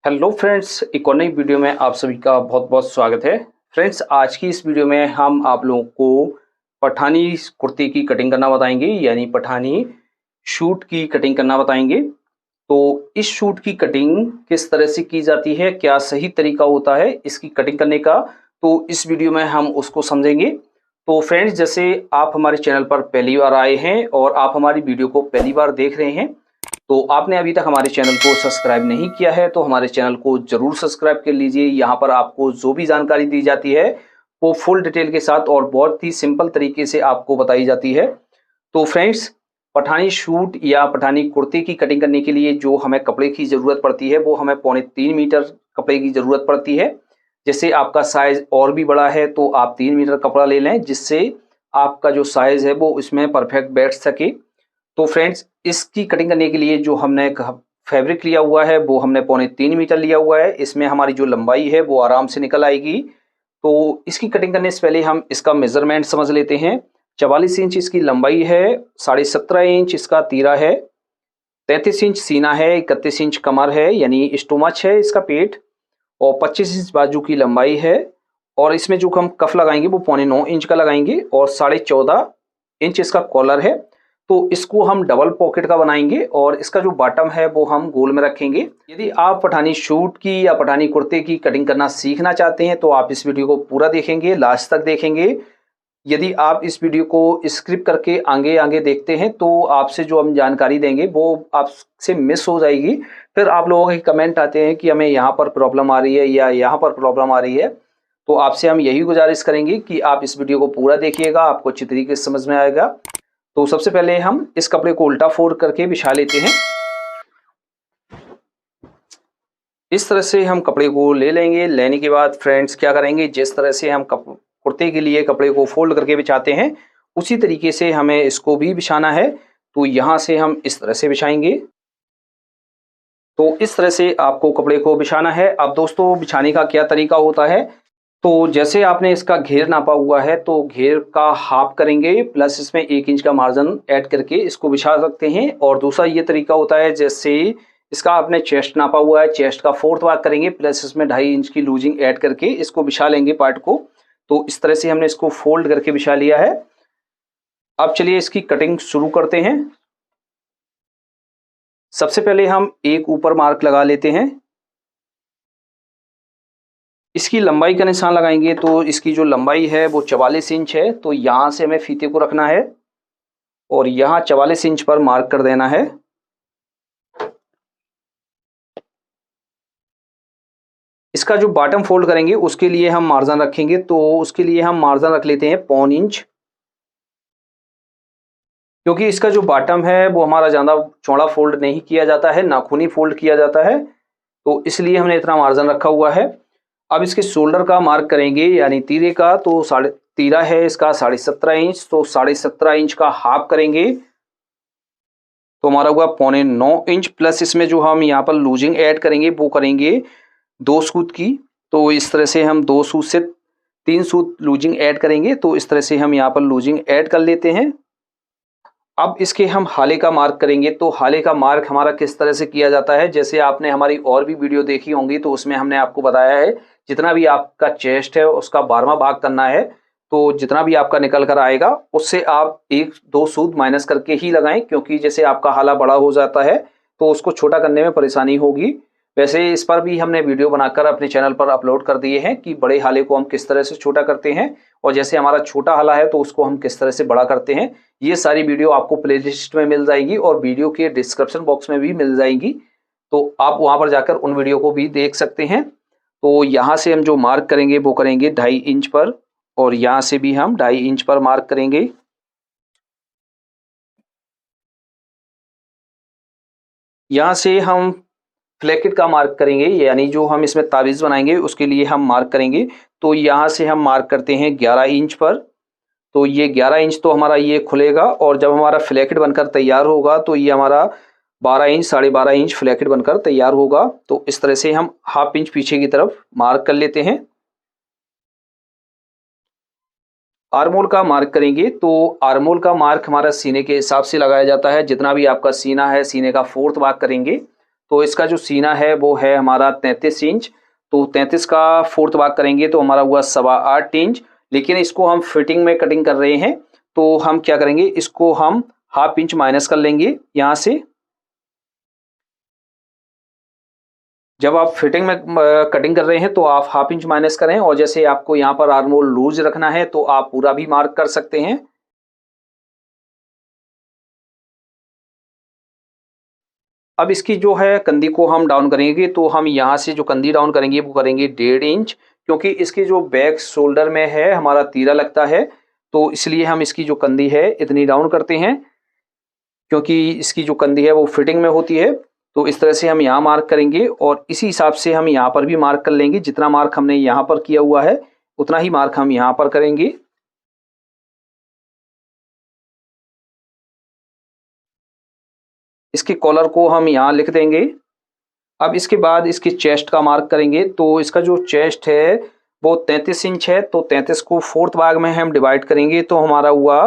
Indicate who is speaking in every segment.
Speaker 1: Hello friends, एक और नई वीडियो में आप सभी का बहुत बहुत स्वागत है। फ्रेंड्स, आज की इस वीडियो में हम आप लोगों को पठानी कुर्ती की कटिंग करना बताएंगे, यानी पठानी शूट की कटिंग करना बताएंगे। तो इस शूट की कटिंग किस तरह से की जाती है, क्या सही तरीका होता है इसकी कटिंग करने का, तो इस वीडियो में हम उसको समझेंगे। तो फ्रेंड्स, जैसे आप हमारे चैनल पर पहली बार आए हैं और आप हमारी वीडियो को पहली बार देख रहे हैं, तो आपने अभी तक हमारे चैनल को सब्सक्राइब नहीं किया है तो हमारे चैनल को जरूर सब्सक्राइब कर लीजिए। यहाँ पर आपको जो भी जानकारी दी जाती है वो फुल डिटेल के साथ और बहुत ही सिंपल तरीके से आपको बताई जाती है। तो फ्रेंड्स, पठानी शूट या पठानी कुर्ते की कटिंग करने के लिए जो हमें कपड़े की ज़रूरत पड़ती है वो हमें 3.25 मीटर कपड़े की ज़रूरत पड़ती है। जैसे आपका साइज़ और भी बड़ा है तो आप 3 मीटर कपड़ा ले लें, जिससे आपका जो साइज़ है वो इसमें परफेक्ट बैठ सके। तो फ्रेंड्स, इसकी कटिंग करने के लिए जो हमने फैब्रिक लिया हुआ है वो हमने 3.25 मीटर लिया हुआ है। इसमें हमारी जो लंबाई है वो आराम से निकल आएगी। तो इसकी कटिंग करने से पहले हम इसका मेजरमेंट समझ लेते हैं। 44 इंच इसकी लंबाई है, 17.5 इंच इसका तीरा है, 33 इंच सीना है, 31 इंच कमर है यानी स्टोमच है इसका पेट, और 25 इंच बाजू की लंबाई है। और इसमें जो हम कफ लगाएंगे वो 9.25 इंच का लगाएंगे और 14.5 इंच इसका कॉलर है। तो इसको हम डबल पॉकेट का बनाएंगे और इसका जो बॉटम है वो हम गोल में रखेंगे। यदि आप पठानी शूट की या पठानी कुर्ते की कटिंग करना सीखना चाहते हैं तो आप इस वीडियो को पूरा देखेंगे, लास्ट तक देखेंगे। यदि आप इस वीडियो को स्क्रिप करके आगे आगे देखते हैं तो आपसे जो हम जानकारी देंगे वो आपसे मिस हो जाएगी। फिर आप लोगों के कमेंट आते हैं कि हमें यहाँ पर प्रॉब्लम आ रही है या यहाँ पर प्रॉब्लम आ रही है। तो आपसे हम यही गुजारिश करेंगे कि आप इस वीडियो को पूरा देखिएगा, आपको अच्छी तरीके से समझ में आएगा। तो सबसे पहले हम इस कपड़े को उल्टा फोल्ड करके बिछा लेते हैं। इस तरह से हम कपड़े को ले लेंगे। लेने के बाद फ्रेंड्स क्या करेंगे, जिस तरह से हम कुर्ते के लिए कपड़े को फोल्ड करके बिछाते हैं उसी तरीके से हमें इसको भी बिछाना है। तो यहाँ से हम इस तरह से बिछाएंगे। तो इस तरह से आपको कपड़े को बिछाना है। अब दोस्तों, बिछाने का क्या तरीका होता है, तो जैसे आपने इसका घेर नापा हुआ है तो घेर का हाफ करेंगे प्लस इसमें 1 इंच का मार्जिन ऐड करके इसको बिछा सकते हैं। और दूसरा ये तरीका होता है, जैसे इसका आपने चेस्ट नापा हुआ है, चेस्ट का 4th भाग करेंगे प्लस इसमें 2.5 इंच की लूजिंग ऐड करके इसको बिछा लेंगे पार्ट को। तो इस तरह से हमने इसको फोल्ड करके बिछा लिया है। अब चलिए इसकी कटिंग शुरू करते हैं। सबसे पहले हम एक ऊपर मार्क लगा लेते हैं। इसकी लंबाई का निशान लगाएंगे तो इसकी जो लंबाई है वो 44 इंच है। तो यहाँ से हमें फीते को रखना है और यहाँ 44 इंच पर मार्क कर देना है। इसका जो बॉटम फोल्ड करेंगे उसके लिए हम मार्जिन रखेंगे, तो उसके लिए हम मार्जिन रख लेते हैं 1.25 इंच, क्योंकि इसका जो बॉटम है वो हमारा ज़्यादा चौड़ा फोल्ड नहीं किया जाता है, नाखूनी फोल्ड किया जाता है, तो इसलिए हमने इतना मार्जिन रखा हुआ है। अब इसके शोल्डर का मार्क करेंगे यानी तीरे का, तो तीरा है इसका 17.5 इंच, तो 17.5 इंच का हाफ करेंगे तो हमारा हुआ 9.25 इंच प्लस इसमें जो हम यहाँ पर लूजिंग ऐड करेंगे वो करेंगे 2 सूत की। तो इस तरह से हम 2 सूत से 3 सूत लूजिंग ऐड करेंगे। तो इस तरह से हम यहाँ पर लूजिंग ऐड कर लेते हैं। अब इसके हम हाले का मार्क करेंगे। तो हाले का मार्क हमारा किस तरह से किया जाता है, जैसे आपने हमारी और भी वीडियो देखी होंगी तो उसमें हमने आपको बताया है, जितना भी आपका चेस्ट है उसका 12वां भाग करना है। तो जितना भी आपका निकल कर आएगा उससे आप 1-2 सूद माइनस करके ही लगाएं, क्योंकि जैसे आपका हाला बड़ा हो जाता है तो उसको छोटा करने में परेशानी होगी। वैसे इस पर भी हमने वीडियो बनाकर अपने चैनल पर अपलोड कर दिए हैं कि बड़े हाले को हम किस तरह से छोटा करते हैं और जैसे हमारा छोटा हाला है तो उसको हम किस तरह से बड़ा करते हैं। ये सारी वीडियो आपको प्लेलिस्ट में मिल जाएगी और वीडियो के डिस्क्रिप्शन बॉक्स में भी मिल जाएंगी, तो आप वहां पर जाकर उन वीडियो को भी देख सकते हैं। तो यहाँ से हम जो मार्क करेंगे वो करेंगे 2.5 इंच पर और यहाँ से भी हम 2.5 इंच पर मार्क करेंगे। यहाँ से हम फ्लैकेट का मार्क करेंगे, यानी जो हम इसमें ताबीज़ बनाएंगे उसके लिए हम मार्क करेंगे। तो यहाँ से हम मार्क करते हैं 11 इंच पर। तो ये 11 इंच तो हमारा ये खुलेगा और जब हमारा फ्लैकेट बनकर तैयार होगा तो ये हमारा 12 इंच 12.5 इंच फ्लैकेट बनकर तैयार होगा। तो इस तरह से हम हाफ इंच पीछे की तरफ मार्क कर लेते हैं। आर्मोल का मार्क करेंगे तो आर्मोल का मार्क हमारा सीने के हिसाब से लगाया जाता है। जितना भी आपका सीना है सीने का 4th भाग करेंगे। तो इसका जो सीना है वो है हमारा 33 इंच। तो 33 का 4th भाग करेंगे तो हमारा हुआ 8.25 इंच। लेकिन इसको हम फिटिंग में कटिंग कर रहे हैं तो हम क्या करेंगे, इसको हम ½ इंच माइनस कर लेंगे यहाँ से। जब आप फिटिंग में कटिंग कर रहे हैं तो आप ½ इंच माइनस करें, और जैसे आपको यहाँ पर आर्म होल लूज रखना है तो आप पूरा भी मार्क कर सकते हैं। अब इसकी जो है कंधी को हम डाउन करेंगे तो हम यहाँ से जो कंधी डाउन करेंगे वो करेंगे 1.5 इंच, क्योंकि इसके जो बैक शोल्डर में है हमारा तीरा लगता है, तो इसलिए हम इसकी जो कंधी है इतनी डाउन करते हैं, क्योंकि इसकी जो कंधी है वो फिटिंग में होती है। तो इस तरह से हम यहाँ मार्क करेंगे और इसी हिसाब से हम यहाँ पर भी मार्क कर लेंगे। जितना मार्क हमने यहाँ पर किया हुआ है उतना ही मार्क हम यहाँ पर करेंगे। इसके कॉलर को हम यहाँ लिख देंगे। अब इसके बाद इसकी चेस्ट का मार्क करेंगे। तो इसका जो चेस्ट है वो 33 इंच है, तो 33 को 4th भाग में हम डिवाइड करेंगे तो हमारा हुआ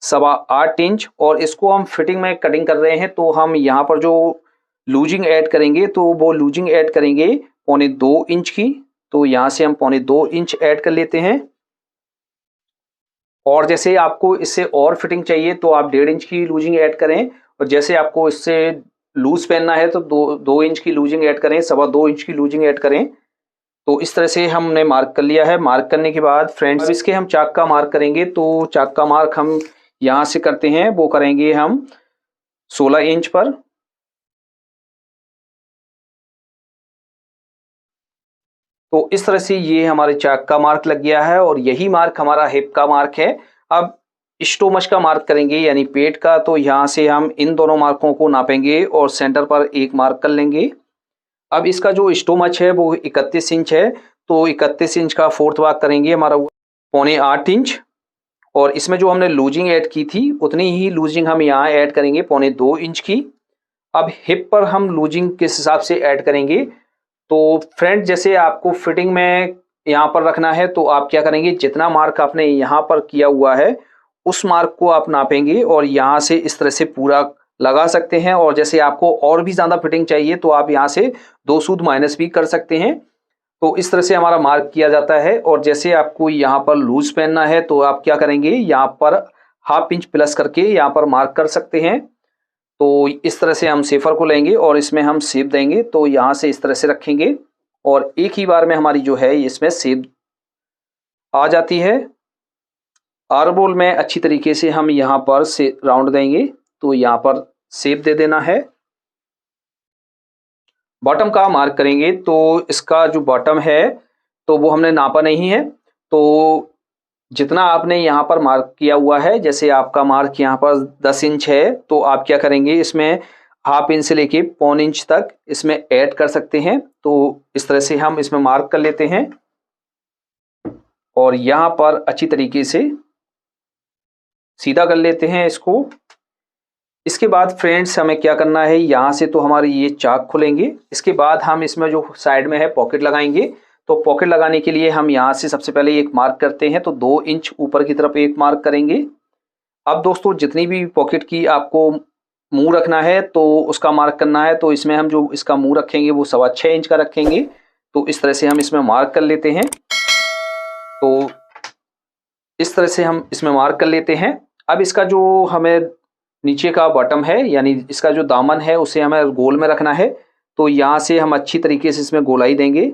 Speaker 1: 8.25 इंच। और इसको हम फिटिंग में कटिंग कर रहे हैं तो हम यहाँ पर जो लूजिंग ऐड करेंगे तो वो लूजिंग ऐड करेंगे 1.25 इंच की। तो यहाँ से हम 1.25 इंच ऐड कर लेते हैं। और जैसे आपको इससे और फिटिंग चाहिए तो आप 1.5 इंच की लूजिंग ऐड करें, और जैसे आपको इससे लूज पहनना है तो 2 इंच की लूजिंग ऐड करें, 2.25 इंच की लूजिंग ऐड करें। तो इस तरह से हमने मार्क कर लिया है। मार्क करने के बाद फ्रेंड्स अब इसके हम चाक का मार्क करेंगे। तो चाक का मार्क हम यहाँ से करते हैं, वो करेंगे हम 16 इंच पर। तो इस तरह से ये हमारे चाक का मार्क लग गया है और यही मार्क हमारा हिप का मार्क है। अब स्टोमच का मार्क करेंगे यानी पेट का। तो यहाँ से हम इन दोनों मार्कों को नापेंगे और सेंटर पर एक मार्क कर लेंगे। अब इसका जो स्टोमच है वो 31 इंच है, तो 31 इंच का 4th भाग करेंगे, हमारा 8.25 इंच। और इसमें जो हमने लूजिंग ऐड की थी उतनी ही लूजिंग हम यहाँ ऐड करेंगे 2.25 इंच की। अब हिप पर हम लूजिंग किस हिसाब से ऐड करेंगे, तो फ्रेंड जैसे आपको फिटिंग में यहाँ पर रखना है तो आप क्या करेंगे, जितना मार्क आपने यहाँ पर किया हुआ है उस मार्क को आप नापेंगे और यहाँ से इस तरह से पूरा लगा सकते हैं। और जैसे आपको और भी ज़्यादा फिटिंग चाहिए तो आप यहाँ से 2 सूद माइनस भी कर सकते हैं। तो इस तरह से हमारा मार्क किया जाता है। और जैसे आपको यहाँ पर लूज पहनना है तो आप क्या करेंगे, यहाँ पर ½ इंच प्लस करके यहाँ पर मार्क कर सकते हैं। तो इस तरह से हम सेफर को लेंगे और इसमें हम शेप देंगे। तो यहाँ से इस तरह से रखेंगे और एक ही बार में हमारी जो है इसमें शेप आ जाती है। आर्म होल में अच्छी तरीके से हम यहाँ पर से राउंड देंगे, तो यहाँ पर शेप दे देना है। बॉटम का मार्क करेंगे तो इसका जो बॉटम है तो वो हमने नापा नहीं है। तो जितना आपने यहाँ पर मार्क किया हुआ है, जैसे आपका मार्क यहाँ पर 10 इंच है तो आप क्या करेंगे, इसमें ½ इंच से लेके 1.25 इंच तक इसमें ऐड कर सकते हैं। तो इस तरह से हम इसमें मार्क कर लेते हैं और यहाँ पर अच्छी तरीके से सीधा कर लेते हैं इसको। इसके बाद फ्रेंड्स हमें क्या करना है, यहाँ से तो हमारे ये चाक खुलेंगे। इसके बाद हम इसमें जो साइड में है पॉकेट लगाएंगे। तो पॉकेट लगाने के लिए हम यहाँ से सबसे पहले एक मार्क करते हैं, तो 2 इंच ऊपर की तरफ एक मार्क करेंगे। अब दोस्तों जितनी भी पॉकेट की आपको मुंह रखना है तो उसका मार्क करना है। तो इसमें हम जो इसका मुंह रखेंगे वो 6.25 इंच का रखेंगे। तो इस तरह से हम इसमें मार्क कर लेते हैं। तो इस तरह से हम इसमें मार्क कर लेते हैं। अब इसका जो हमें नीचे का बॉटम है यानी इसका जो दामन है उसे हमें गोल में रखना है। तो यहाँ से हम अच्छी तरीके से इसमें गोलाई देंगे।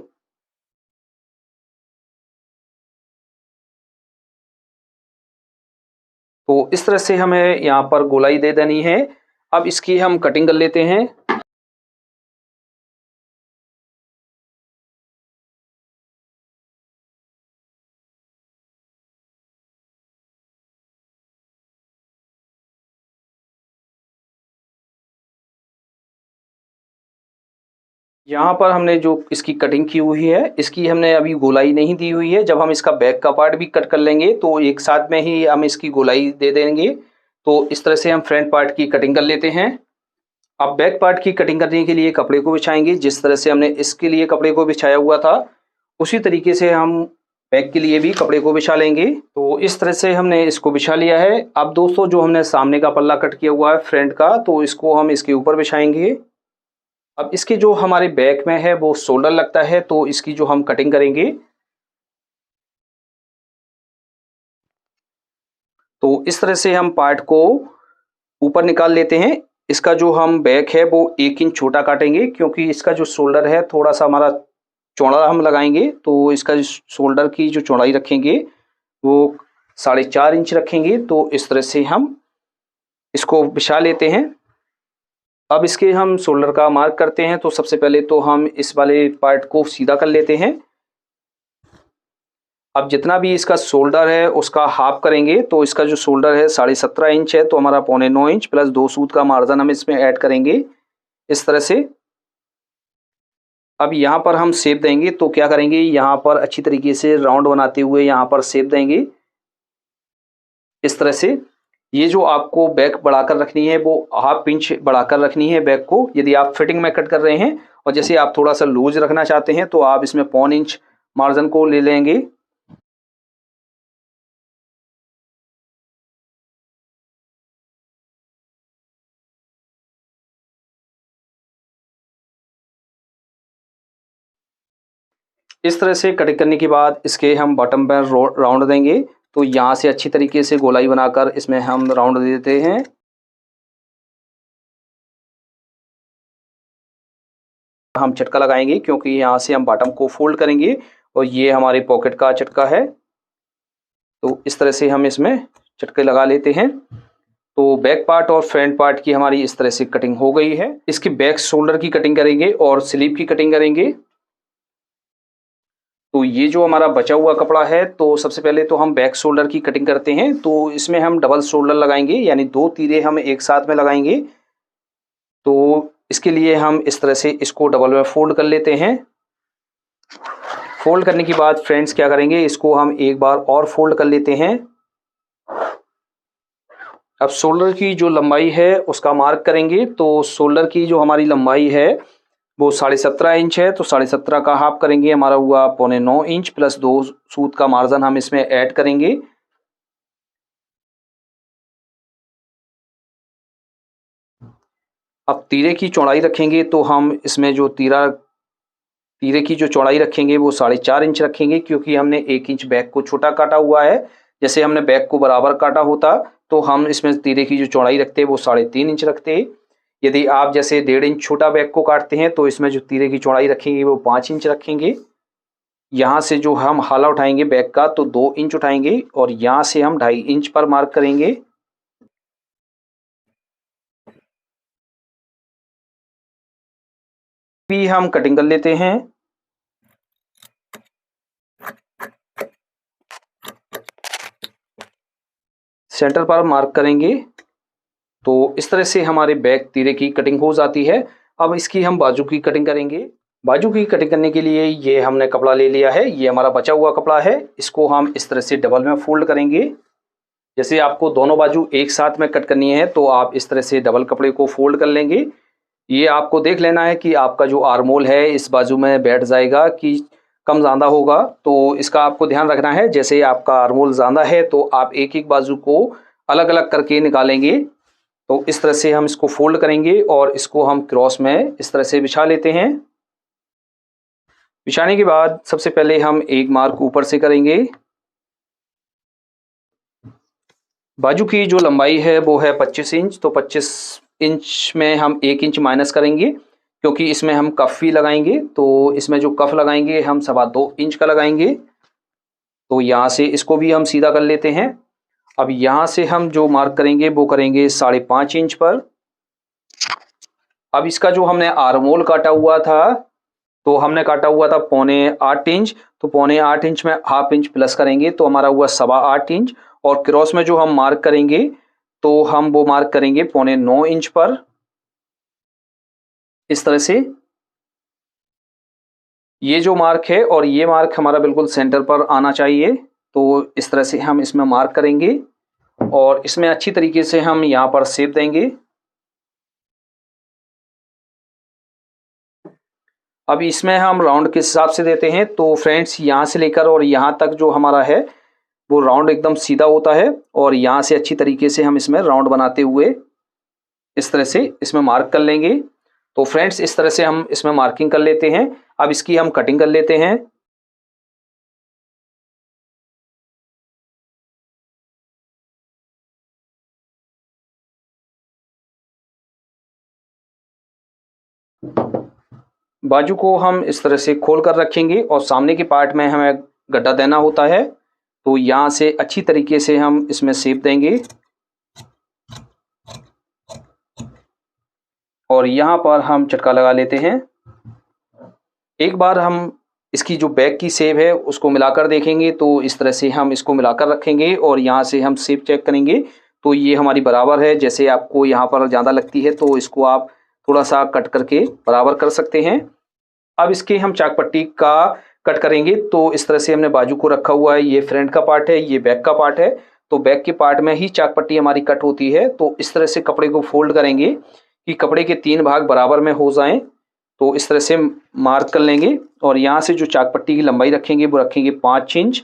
Speaker 1: तो इस तरह से हमें यहाँ पर गोलाई दे देनी है। अब इसकी हम कटिंग कर लेते हैं। यहाँ पर हमने जो इसकी कटिंग की हुई है इसकी हमने अभी गोलाई नहीं दी हुई है। जब हम इसका बैक का पार्ट भी कट कर लेंगे तो एक साथ में ही हम इसकी गोलाई दे देंगे। तो इस तरह से हम फ्रंट पार्ट की कटिंग कर लेते हैं। अब बैक पार्ट की कटिंग करने के लिए कपड़े को बिछाएंगे। जिस तरह से हमने इसके लिए कपड़े को बिछाया हुआ था उसी तरीके से हम बैक के लिए भी कपड़े को बिछा लेंगे। तो इस तरह से हमने इसको बिछा लिया है। अब दोस्तों जो हमने सामने का पल्ला कट किया हुआ है फ्रंट का, तो इसको हम इसके ऊपर बिछाएंगे। अब इसके जो हमारे बैक में है वो शोल्डर लगता है, तो इसकी जो हम कटिंग करेंगे, तो इस तरह से हम पार्ट को ऊपर निकाल लेते हैं। इसका जो हम बैक है वो 1 इंच छोटा काटेंगे, क्योंकि इसका जो शोल्डर है थोड़ा सा हमारा चौड़ा हम लगाएंगे, तो इसका शोल्डर की जो चौड़ाई रखेंगे वो 4.5 इंच रखेंगे। तो इस तरह से हम इसको बिछा लेते हैं। अब इसके हम शोल्डर का मार्क करते हैं। तो सबसे पहले तो हम इस वाले पार्ट को सीधा कर लेते हैं। अब जितना भी इसका शोल्डर है उसका हाफ करेंगे, तो इसका जो शोल्डर है 17.5 इंच है, तो हमारा 0.25 इंच प्लस 2 सूत का मार्जिन हम इसमें ऐड करेंगे इस तरह से। अब यहाँ पर हम शेप देंगे, तो क्या करेंगे, यहाँ पर अच्छी तरीके से राउंड बनाते हुए यहाँ पर शेप देंगे इस तरह से। ये जो आपको बैक बढ़ाकर रखनी है वो 1/2 इंच बढ़ाकर रखनी है बैक को, यदि आप फिटिंग में कट कर रहे हैं। और जैसे आप थोड़ा सा लूज रखना चाहते हैं तो आप इसमें 0.25 इंच मार्जिन को ले लेंगे। इस तरह से कटिंग करने के बाद इसके हम बॉटम पर राउंड देंगे। तो यहाँ से अच्छी तरीके से गोलाई बनाकर इसमें हम राउंड दे देते हैं। हम चटका लगाएंगे, क्योंकि यहाँ से हम बॉटम को फोल्ड करेंगे और ये हमारे पॉकेट का चटका है। तो इस तरह से हम इसमें चटके लगा लेते हैं। तो बैक पार्ट और फ्रंट पार्ट की हमारी इस तरह से कटिंग हो गई है। इसकी बैक शोल्डर की कटिंग करेंगे और स्लीव की कटिंग करेंगे। तो ये जो हमारा बचा हुआ कपड़ा है, तो सबसे पहले तो हम बैक शोल्डर की कटिंग करते हैं। तो इसमें हम डबल शोल्डर लगाएंगे, यानी 2 तीरे हम एक साथ में लगाएंगे। तो इसके लिए हम इस तरह से इसको डबल में फोल्ड कर लेते हैं। फोल्ड करने के बाद फ्रेंड्स क्या करेंगे, इसको हम एक बार और फोल्ड कर लेते हैं। अब शोल्डर की जो लंबाई है उसका मार्क करेंगे। तो शोल्डर की जो हमारी लंबाई है वो 17.5 इंच है, तो 17.5 का हाफ करेंगे, हमारा हुआ 0.9 इंच प्लस 2 सूत का मार्जिन हम इसमें ऐड करेंगे। अब तीरे की चौड़ाई रखेंगे, तो हम इसमें जो तीरे की जो चौड़ाई रखेंगे वो 4.5 इंच रखेंगे, क्योंकि हमने 1 इंच बैक को छोटा काटा हुआ है। जैसे हमने बैक को बराबर काटा होता तो हम इसमें तीरे की जो चौड़ाई रखते हैं वो 3.5 इंच रखते हैं। यदि आप जैसे 1.5 इंच छोटा बैक को काटते हैं तो इसमें जो तीरे की चौड़ाई रखेंगे वो 5 इंच रखेंगे। यहाँ से जो हम हाला उठाएंगे बैक का तो 2 इंच उठाएंगे और यहाँ से हम 2.5 इंच पर मार्क करेंगे। भी हम कटिंग कर लेते हैं। सेंटर पर मार्क करेंगे। तो इस तरह से हमारे बैक तीरे की कटिंग हो जाती है। अब इसकी हम बाजू की कटिंग करेंगे। बाजू की कटिंग करने के लिए ये हमने कपड़ा ले लिया है, ये हमारा बचा हुआ कपड़ा है। इसको हम इस तरह से डबल में फोल्ड करेंगे। जैसे आपको दोनों बाजू एक साथ में कट करनी है तो आप इस तरह से डबल कपड़े को फोल्ड कर लेंगे। ये आपको देख लेना है कि आपका जो आर्मोल है इस बाजू में बैठ जाएगा कि कम ज़्यादा होगा, तो इसका आपको ध्यान रखना है। जैसे आपका आर्मोल ज़्यादा है तो आप एक एक बाजू को अलग अलग करके निकालेंगे। तो इस तरह से हम इसको फोल्ड करेंगे और इसको हम क्रॉस में इस तरह से बिछा लेते हैं। बिछाने के बाद सबसे पहले हम एक मार्क ऊपर से करेंगे। बाजू की जो लंबाई है वो है 25 इंच, तो 25 इंच में हम 1 इंच माइनस करेंगे, क्योंकि इसमें हम कफ भी लगाएंगे। तो इसमें जो कफ लगाएंगे हम 2.25 इंच का लगाएंगे। तो यहाँ से इसको भी हम सीधा कर लेते हैं। अब यहाँ से हम जो मार्क करेंगे वो करेंगे 5.5 इंच पर। अब इसका जो हमने आर्मोल काटा हुआ था तो हमने काटा हुआ था 0.8 इंच, तो 0.8 इंच में 1/2 इंच प्लस करेंगे तो हमारा हुआ 8.25 इंच। और क्रॉस में जो हम मार्क करेंगे तो हम वो मार्क करेंगे 0.9 इंच पर इस तरह से। ये जो मार्क है और ये मार्क हमारा बिल्कुल सेंटर पर आना चाहिए। तो इस तरह से हम इसमें मार्क करेंगे और इसमें अच्छी तरीके से हम यहाँ पर शेप देंगे। अब इसमें हम राउंड के हिसाब से देते हैं। तो फ्रेंड्स यहाँ से लेकर और यहाँ तक जो हमारा है वो राउंड एकदम सीधा होता है, और यहाँ से अच्छी तरीके से हम इसमें राउंड बनाते हुए इस तरह से इसमें मार्क कर लेंगे। तो फ्रेंड्स इस तरह से हम इसमें मार्किंग कर लेते हैं। अब इसकी हम कटिंग कर लेते हैं। बाजू को हम इस तरह से खोल कर रखेंगे और सामने के पार्ट में हमें गड्ढा देना होता है, तो यहाँ से अच्छी तरीके से हम इसमें शेप देंगे और यहाँ पर हम चटका लगा लेते हैं। एक बार हम इसकी जो बैक की शेप है उसको मिलाकर देखेंगे, तो इस तरह से हम इसको मिलाकर रखेंगे और यहाँ से हम शेप चेक करेंगे तो ये हमारी बराबर है। जैसे आपको यहाँ पर ज़्यादा लगती है तो इसको आप थोड़ा सा कट करके बराबर कर सकते हैं। अब इसके हम चाक पट्टी का कट करेंगे, तो इस तरह से हमने बाजू को रखा हुआ है। ये फ्रंट का पार्ट है, ये बैक का पार्ट है, तो बैक के पार्ट में ही चाक पट्टी हमारी कट होती है। तो इस तरह से कपड़े को फोल्ड करेंगे कि कपड़े के 3 भाग बराबर में हो जाएं। तो इस तरह से मार्क कर लेंगे और यहाँ से जो चाक पट्टी की लंबाई रखेंगे वो रखेंगे 5 इंच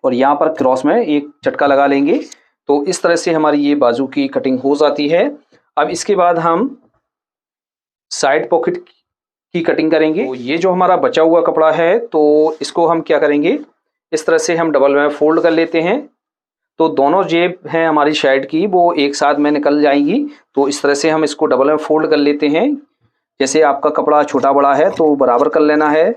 Speaker 1: और यहाँ पर क्रॉस में एक चटका लगा लेंगे। तो इस तरह से हमारी ये बाजू की कटिंग हो जाती है। अब इसके बाद हम साइड पॉकेट की कटिंग करेंगे। तो ये जो हमारा बचा हुआ कपड़ा है तो इसको हम क्या करेंगे, इस तरह से हम डबल में फोल्ड कर लेते हैं। तो दोनों जेब हैं हमारी साइड की वो एक साथ में निकल जाएंगी। तो इस तरह से हम इसको डबल में फोल्ड कर लेते हैं। जैसे आपका कपड़ा छोटा बड़ा है तो बराबर कर लेना है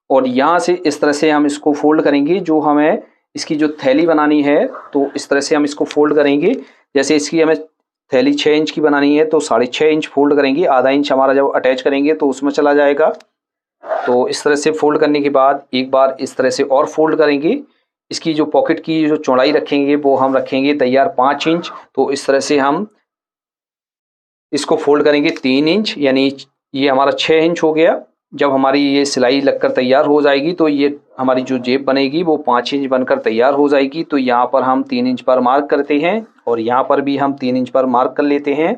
Speaker 1: और यहाँ से इस तरह से हम इसको फोल्ड करेंगे। जो हमें इसकी जो थैली बनानी है तो इस तरह से हम इसको फोल्ड करेंगे। जैसे इसकी हमें थैली 6 इंच की बनानी है तो 6.5 इंच फोल्ड करेंगे। आधा इंच हमारा जब अटैच करेंगे तो उसमें चला जाएगा। तो इस तरह से फोल्ड करने के बाद एक बार इस तरह से और फोल्ड करेंगे। इसकी जो पॉकेट की जो चौड़ाई रखेंगे वो हम रखेंगे तैयार 5 इंच। तो इस तरह से हम इसको फोल्ड करेंगे 3 इंच, यानी ये हमारा 6 इंच हो गया। जब हमारी ये सिलाई लगकर तैयार हो जाएगी तो ये हमारी जो जेब बनेगी वो 5 इंच बनकर तैयार हो जाएगी। तो यहाँ पर हम 3 इंच पर मार्क करते हैं और यहाँ पर भी हम 3 इंच पर मार्क कर लेते हैं।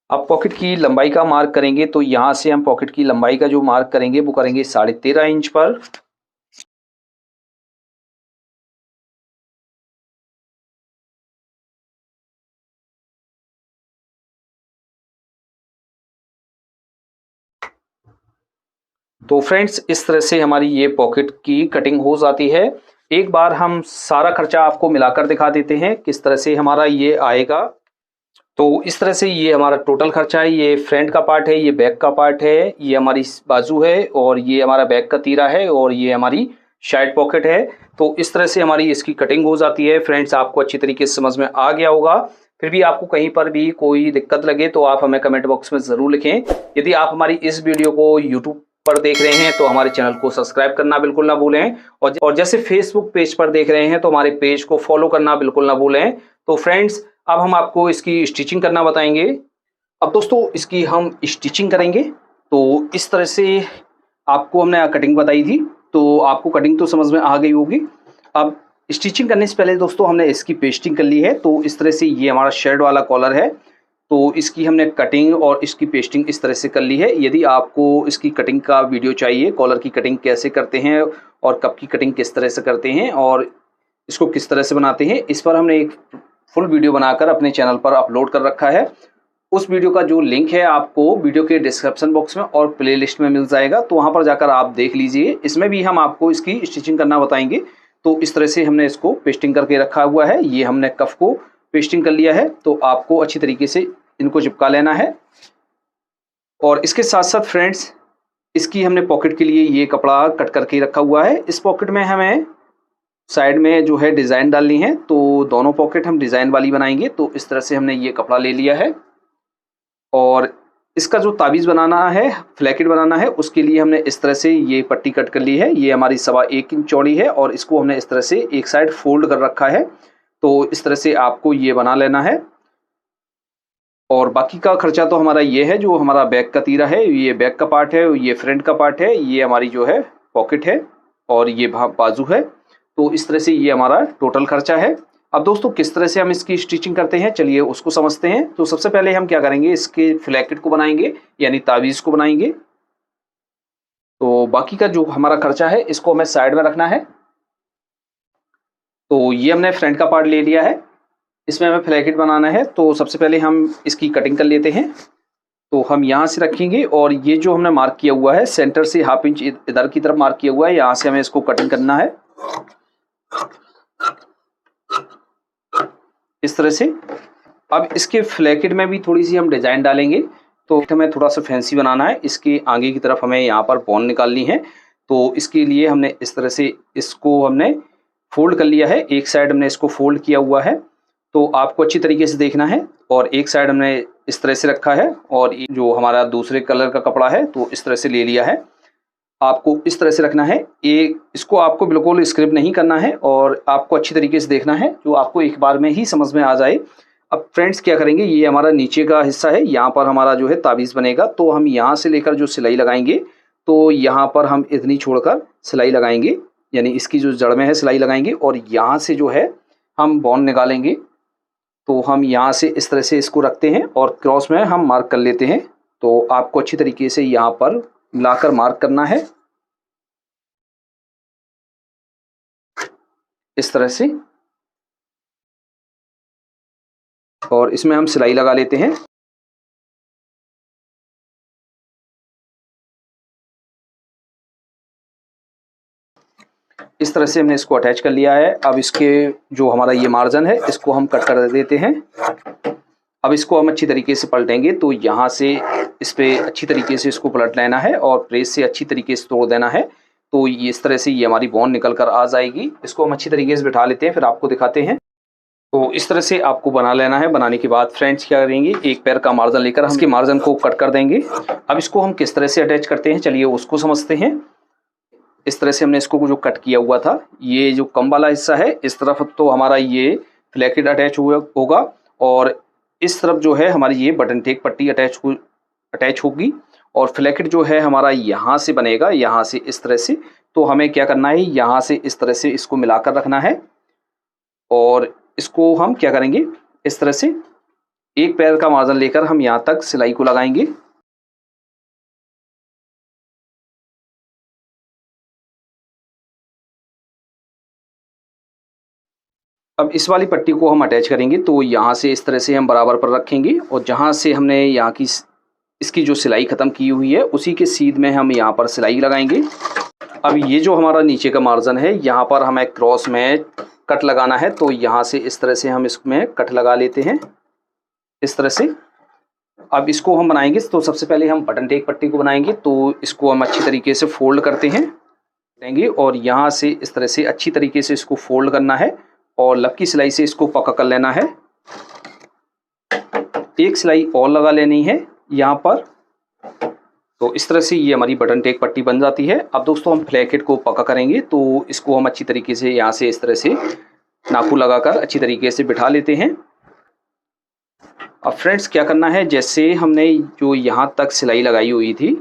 Speaker 1: अब पॉकेट की लंबाई का मार्क करेंगे, तो यहाँ से हम पॉकेट की लंबाई का जो मार्क करेंगे वो करेंगे 13.5 इंच पर। तो फ्रेंड्स इस तरह से हमारी ये पॉकेट की कटिंग हो जाती है। एक बार हम सारा खर्चा आपको मिलाकर दिखा देते हैं किस तरह से हमारा ये आएगा। तो इस तरह से ये हमारा टोटल खर्चा है। ये फ्रंट का पार्ट है, ये बैक का पार्ट है, ये हमारी बाजू है और ये हमारा बैक का तीरा है और ये हमारी साइड पॉकेट है। तो इस तरह से हमारी इसकी कटिंग हो जाती है। फ्रेंड्स आपको अच्छी तरीके से समझ में आ गया होगा। फिर भी आपको कहीं पर भी कोई दिक्कत लगे तो आप हमें कमेंट बॉक्स में ज़रूर लिखें। यदि आप हमारी इस वीडियो को यूट्यूब पर देख रहे हैं तो हमारे चैनल को सब्सक्राइब करना बिल्कुल ना भूलें और जैसे फेसबुक पेज पर देख रहे हैं तो हमारे पेज को फॉलो करना बिल्कुल ना भूलें। तो फ्रेंड्स अब हम आपको इसकी स्टिचिंग करना बताएंगे। अब दोस्तों इसकी हम स्टिचिंग करेंगे। तो इस तरह से आपको हमने कटिंग बताई थी, तो आपको कटिंग तो समझ में आ गई होगी। अब स्टिचिंग करने से पहले दोस्तों हमने इसकी पेस्टिंग कर ली है। तो इस तरह से ये हमारा शर्ट वाला कॉलर है, तो इसकी हमने कटिंग और इसकी पेस्टिंग इस तरह से कर ली है। यदि आपको इसकी कटिंग का वीडियो चाहिए, कॉलर की कटिंग कैसे करते हैं और कप की कटिंग किस तरह से करते हैं और इसको किस तरह से बनाते हैं, इस पर हमने एक फुल वीडियो बनाकर अपने चैनल पर अपलोड कर रखा है। उस वीडियो का जो लिंक है आपको वीडियो के डिस्क्रिप्शन बॉक्स में और प्लेलिस्ट में मिल जाएगा, तो वहाँ पर जाकर आप देख लीजिए। इसमें भी हम आपको इसकी स्टिचिंग करना बताएंगे। तो इस तरह से हमने इसको पेस्टिंग करके रखा हुआ है। ये हमने कफ को पेस्टिंग कर लिया है, तो आपको अच्छी तरीके से इनको चिपका लेना है। और इसके साथ साथ फ्रेंड्स इसकी हमने पॉकेट के लिए ये कपड़ा कट करके रखा हुआ है। इस पॉकेट में हमें साइड में जो है डिज़ाइन डालनी है, तो दोनों पॉकेट हम डिज़ाइन वाली बनाएंगे। तो इस तरह से हमने ये कपड़ा ले लिया है और इसका जो ताबीज़ बनाना है, फ्लैकेट बनाना है, उसके लिए हमने इस तरह से ये पट्टी कट कर ली है। ये हमारी 1.25 इंच चौड़ी है और इसको हमने इस तरह से एक साइड फोल्ड कर रखा है। तो इस तरह से आपको ये बना लेना है। और बाकी का खर्चा तो हमारा ये है, जो हमारा बैक का तीरा है, ये बैक का पार्ट है, ये फ्रंट का पार्ट है, ये हमारी जो है पॉकेट है और ये बाजू है। तो इस तरह से ये हमारा टोटल खर्चा है। अब दोस्तों किस तरह से हम इसकी स्टिचिंग करते हैं, चलिए उसको समझते हैं। तो सबसे पहले हम क्या करेंगे, इसके फ्लैकेट को बनाएंगे यानी ताबीज़ को बनाएंगे। तो बाकी का जो हमारा खर्चा है इसको हमें साइड में रखना है। तो ये हमने फ्रंट का पार्ट ले लिया है, इसमें हमें फ्लैकेट बनाना है। तो सबसे पहले हम इसकी कटिंग कर लेते हैं। तो हम यहाँ से रखेंगे और ये जो हमने मार्क किया हुआ है सेंटर से ½ इंच इधर की तरफ मार्क किया हुआ है, यहाँ से हमें इसको कटिंग करना है इस तरह से। अब इसके फ्लैकेट में भी थोड़ी सी हम डिजाइन डालेंगे, तो हमें थोड़ा सा फैंसी बनाना है। इसके आगे की तरफ हमें यहाँ पर बॉन निकालनी है, तो इसके लिए हमने इस तरह से इसको हमने फोल्ड कर लिया है। एक साइड हमने इसको फोल्ड किया हुआ है, तो आपको अच्छी तरीके से देखना है। और एक साइड हमने इस तरह से रखा है और जो हमारा दूसरे कलर का कपड़ा है तो इस तरह से ले लिया है। आपको इस तरह से रखना है, इसको आपको बिल्कुल स्क्रिप नहीं करना है और आपको अच्छी तरीके से देखना है, जो आपको एक बार में ही समझ में आ जाए। अब फ्रेंड्स क्या करेंगे, ये हमारा नीचे का हिस्सा है, यहाँ पर हमारा जो है ताबीज़ बनेगा। तो हम यहाँ से लेकर जो सिलाई लगाएंगे, तो यहाँ पर हम इतनी छोड़कर सिलाई लगाएंगे, यानी इसकी जो जड़ में है सिलाई लगाएंगे। और यहाँ से जो है हम बॉन निकालेंगे, तो हम यहाँ से इस तरह से इसको रखते हैं और क्रॉस में हम मार्क कर लेते हैं। तो आपको अच्छी तरीके से यहाँ पर मिलाकर मार्क करना है इस तरह से, और इसमें हम सिलाई लगा लेते हैं। इस तरह से हमने इसको अटैच कर लिया है। अब इसके जो हमारा ये मार्जिन है इसको हम कट कर देते हैं। अब इसको हम अच्छी तरीके से पलटेंगे, तो यहाँ से इस पे अच्छी तरीके से इसको पलट लेना है और प्रेस से अच्छी तरीके से तोड़ देना है। तो ये इस तरह से ये हमारी बॉन निकल कर आ जाएगी। इसको हम अच्छी तरीके से बिठा लेते हैं, फिर आपको दिखाते हैं। तो इस तरह से आपको बना लेना है। बनाने के बाद फ्रेंड्स क्या करेंगे, एक पैर का मार्जिन लेकर हम इसके मार्जिन को कट कर देंगे। अब इसको हम किस तरह से अटैच करते हैं, चलिए उसको समझते हैं। इस तरह से हमने इसको जो कट किया हुआ था, ये जो कम वाला हिस्सा है इस तरफ तो हमारा ये फ्लैकेट अटैच होगा और इस तरफ जो है हमारी ये बटन टेक पट्टी अटैच होगी और फ्लैकेट जो है हमारा यहाँ से बनेगा, यहाँ से इस तरह से। तो हमें क्या करना है, यहाँ से इस तरह से इसको मिलाकर रखना है और इसको हम क्या करेंगे, इस तरह से एक पैर का मार्जिन लेकर हम यहाँ तक सिलाई को लगाएंगे। अब इस वाली पट्टी को हम अटैच करेंगे, तो यहाँ से इस तरह से हम बराबर पर रखेंगे और जहाँ से हमने यहाँ की इसकी जो सिलाई ख़त्म की हुई है उसी के सीध में हम यहाँ पर सिलाई लगाएंगे। अब ये जो हमारा नीचे का मार्जिन है, यहाँ पर हमें क्रॉस में कट लगाना है, तो यहाँ से इस तरह से हम इसमें कट लगा लेते हैं इस तरह से। अब इसको हम बनाएंगे, तो सबसे पहले हम बटन टेक पट्टी को बनाएंगे। तो इसको हम अच्छी तरीके से फोल्ड करते हैं और यहाँ से इस तरह से अच्छी तरीके से इसको फोल्ड करना है और लपकी सिलाई से इसको पक्का कर लेना है। एक सिलाई और लगा लेनी है यहाँ पर। तो इस तरह से ये हमारी बटन टेक पट्टी बन जाती है। अब दोस्तों हम फ्लैकेट को पक्का करेंगे, तो इसको हम अच्छी तरीके से यहाँ से इस तरह से नाखून लगाकर अच्छी तरीके से बिठा लेते हैं। अब फ्रेंड्स क्या करना है, जैसे हमने जो यहाँ तक सिलाई लगाई हुई थी,